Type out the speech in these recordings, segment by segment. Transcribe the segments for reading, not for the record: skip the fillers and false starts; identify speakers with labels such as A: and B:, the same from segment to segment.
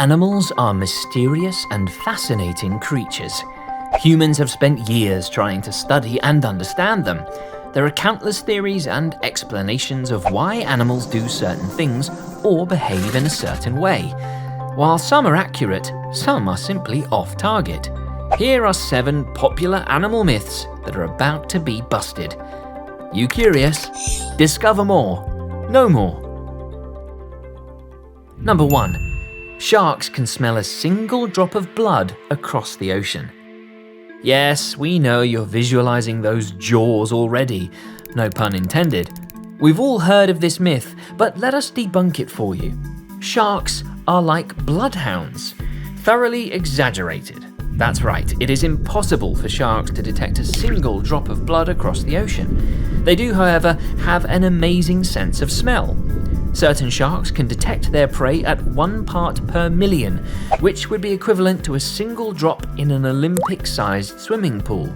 A: Animals are mysterious and fascinating creatures. Humans have spent years trying to study and understand them. There are countless theories and explanations of why animals do certain things or behave in a certain way. While some are accurate, some are simply off target. Here are 7 popular animal myths that are about to be busted. You curious? Discover more. Know more. Number 1. Sharks can smell a single drop of blood across the ocean. Yes, we know you're visualizing those jaws already. No pun intended. We've all heard of this myth, but let us debunk it for you. Sharks are like bloodhounds. Thoroughly exaggerated. That's right, it is impossible for sharks to detect a single drop of blood across the ocean. They do, however, have an amazing sense of smell. Certain sharks can detect their prey at 1 part per million, which would be equivalent to a single drop in an Olympic-sized swimming pool.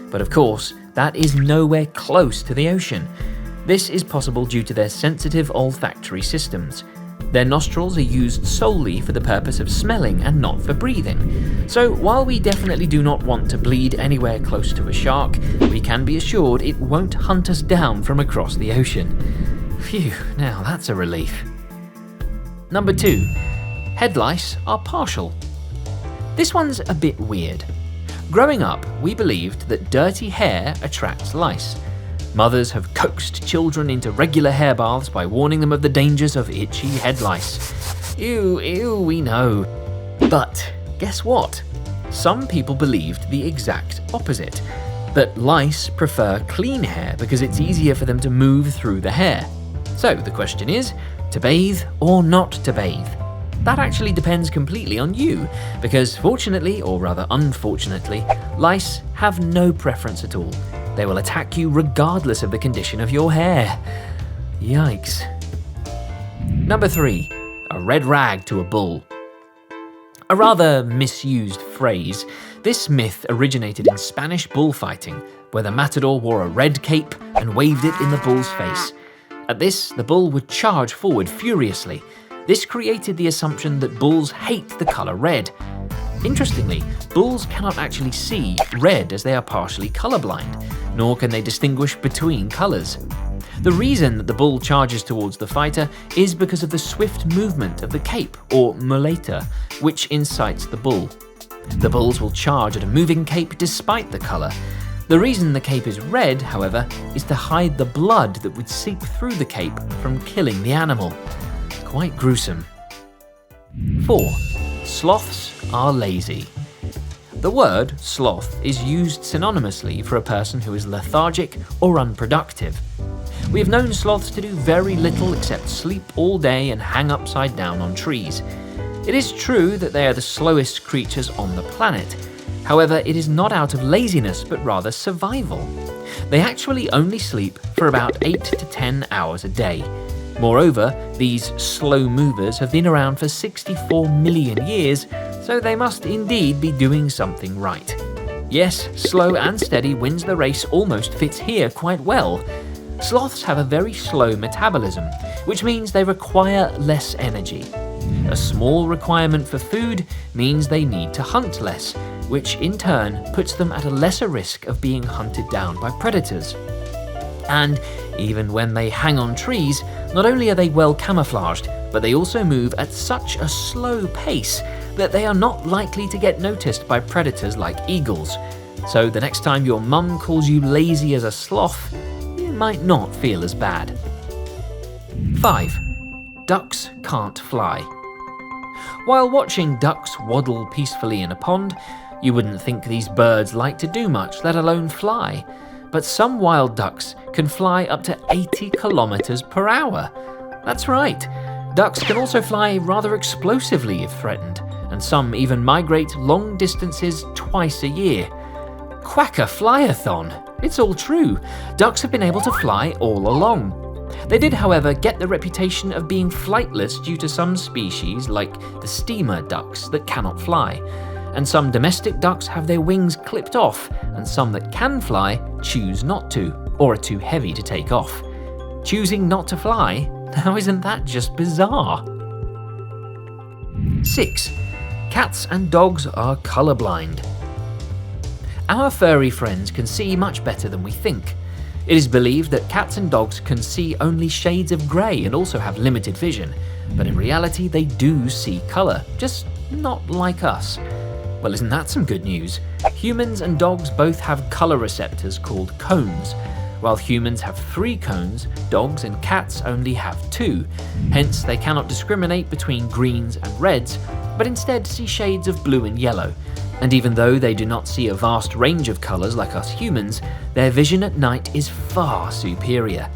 A: But of course, that is nowhere close to the ocean. This is possible due to their sensitive olfactory systems. Their nostrils are used solely for the purpose of smelling and not for breathing. So while we definitely do not want to bleed anywhere close to a shark, we can be assured it won't hunt us down from across the ocean. Phew, now that's a relief. Number 2. Head lice are partial. This one's a bit weird. Growing up, we believed that dirty hair attracts lice. Mothers have coaxed children into regular hair baths by warning them of the dangers of itchy head lice. Ew, we know. But guess what? Some people believed the exact opposite. That lice prefer clean hair because it's easier for them to move through the hair. So the question is, to bathe or not to bathe? That actually depends completely on you, because fortunately, or rather unfortunately, lice have no preference at all. They will attack you regardless of the condition of your hair. Yikes. Number 3. A red rag to a bull. A rather misused phrase, this myth originated in Spanish bullfighting, where the matador wore a red cape and waved it in the bull's face. At this, the bull would charge forward furiously. This created the assumption that bulls hate the color red. Interestingly, bulls cannot actually see red as they are partially colorblind, nor can they distinguish between colors. The reason that the bull charges towards the fighter is because of the swift movement of the cape, or muleta, which incites the bull. The bulls will charge at a moving cape despite the color. The reason the cape is red, however, is to hide the blood that would seep through the cape from killing the animal. Quite gruesome. 4. Sloths are lazy. The word sloth is used synonymously for a person who is lethargic or unproductive. We have known sloths to do very little except sleep all day and hang upside down on trees. It is true that they are the slowest creatures on the planet. However, it is not out of laziness, but rather survival. They actually only sleep for about 8 to 10 hours a day. Moreover, these slow movers have been around for 64 million years, so they must indeed be doing something right. Yes, slow and steady wins the race almost fits here quite well. Sloths have a very slow metabolism, which means they require less energy. A small requirement for food means they need to hunt less, which in turn puts them at a lesser risk of being hunted down by predators. And even when they hang on trees, not only are they well camouflaged, but they also move at such a slow pace that they are not likely to get noticed by predators like eagles. So the next time your mum calls you lazy as a sloth, you might not feel as bad. 5. Ducks can't fly. While watching ducks waddle peacefully in a pond, you wouldn't think these birds like to do much, let alone fly. But some wild ducks can fly up to 80 kilometers per hour. That's right. Ducks can also fly rather explosively if threatened, and some even migrate long distances twice a year. Quacker flyathon. It's all true. Ducks have been able to fly all along. They did, however, get the reputation of being flightless due to some species like the steamer ducks that cannot fly. And some domestic ducks have their wings clipped off, and some that can fly choose not to, or are too heavy to take off. Choosing not to fly? Now isn't that just bizarre? 6. Cats and dogs are colorblind. Our furry friends can see much better than we think. It is believed that cats and dogs can see only shades of grey and also have limited vision, but in reality they do see colour, just not like us. Well, isn't that some good news? Humans and dogs both have colour receptors called cones. While humans have 3 cones, dogs and cats only have 2. Hence, they cannot discriminate between greens and reds, but instead see shades of blue and yellow. And even though they do not see a vast range of colours like us humans, their vision at night is far superior.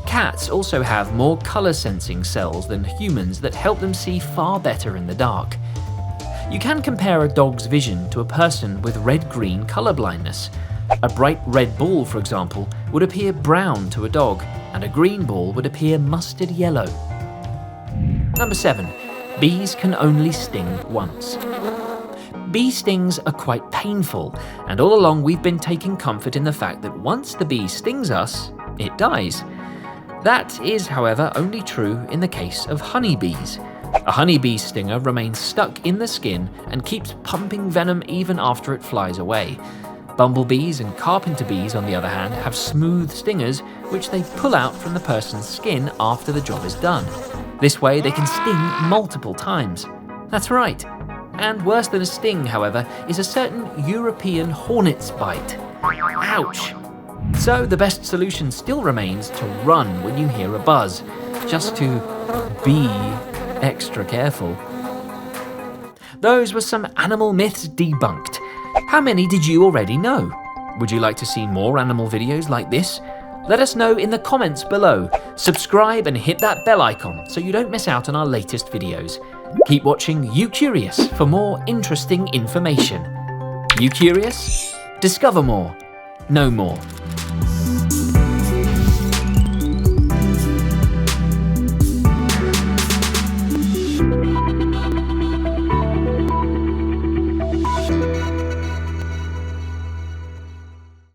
A: Cats also have more colour sensing cells than humans that help them see far better in the dark. You can compare a dog's vision to a person with red-green colour blindness. A bright red ball, for example, would appear brown to a dog, and a green ball would appear mustard yellow. Number 7. Bees can only sting once. Bee stings are quite painful, and all along we've been taking comfort in the fact that once the bee stings us, it dies. That is, however, only true in the case of honeybees. A honeybee stinger remains stuck in the skin and keeps pumping venom even after it flies away. Bumblebees and carpenter bees, on the other hand, have smooth stingers which they pull out from the person's skin after the job is done. This way they can sting multiple times. That's right. And worse than a sting, however, is a certain European hornet's bite. Ouch! So the best solution still remains to run when you hear a buzz, just to be extra careful. Those were some animal myths debunked. How many did you already know? Would you like to see more animal videos like this? Let us know in the comments below. Subscribe and hit that bell icon so you don't miss out on our latest videos. Keep watching YouCurious for more interesting information. YouCurious? Discover more. Know more.